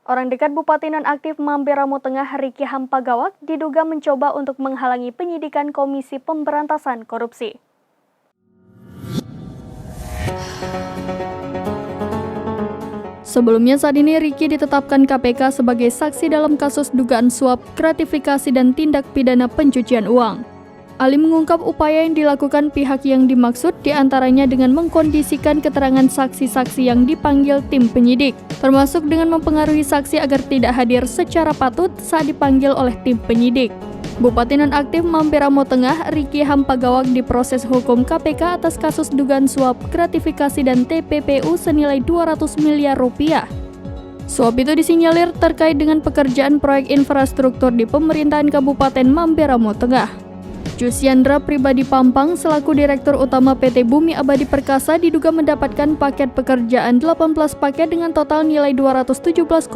Orang dekat Bupati Nonaktif Mamberamo Tengah Riki Hampagawak diduga mencoba untuk menghalangi penyidikan Komisi Pemberantasan Korupsi. Sebelumnya saat ini Riki ditetapkan KPK sebagai saksi dalam kasus dugaan suap, gratifikasi dan tindak pidana pencucian uang. Ali mengungkap upaya yang dilakukan pihak yang dimaksud diantaranya dengan mengkondisikan keterangan saksi-saksi yang dipanggil tim penyidik, termasuk dengan mempengaruhi saksi agar tidak hadir secara patut saat dipanggil oleh tim penyidik. Bupati Nonaktif Mamberamo Tengah Riki Hampagawak diproses hukum KPK atas kasus dugaan suap, gratifikasi dan TPPU senilai 200 miliar rupiah. Suap itu disinyalir terkait dengan pekerjaan proyek infrastruktur di pemerintahan Kabupaten Mamberamo Tengah. Jusyandra Pribadi Pampang selaku Direktur Utama PT Bumi Abadi Perkasa diduga mendapatkan paket pekerjaan 18 paket dengan total nilai 217,7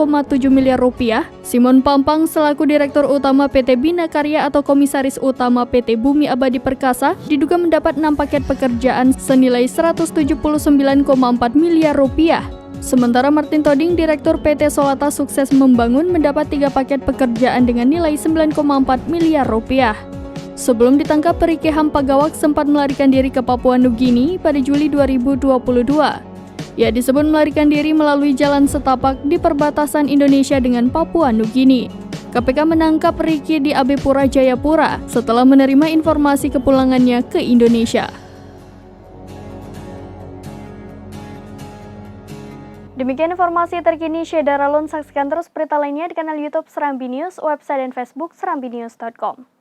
miliar rupiah. Simon Pampang selaku Direktur Utama PT Bina Karya atau Komisaris Utama PT Bumi Abadi Perkasa diduga mendapat 6 paket pekerjaan senilai 179,4 miliar rupiah. Sementara Martin Toding, Direktur PT Solata Sukses Membangun mendapat 3 paket pekerjaan dengan nilai 9,4 miliar rupiah. Sebelum ditangkap, Riki Hampagawak sempat melarikan diri ke Papua Nugini pada Juli 2022. Ia disebut melarikan diri melalui jalan setapak di perbatasan Indonesia dengan Papua Nugini. KPK menangkap Riki di Abepura, Jayapura setelah menerima informasi kepulangannya ke Indonesia. Demikian informasi terkini Syedara Lun. Saksikan terus berita lainnya di kanal YouTube Serambi News, website dan Facebook serambinews.com.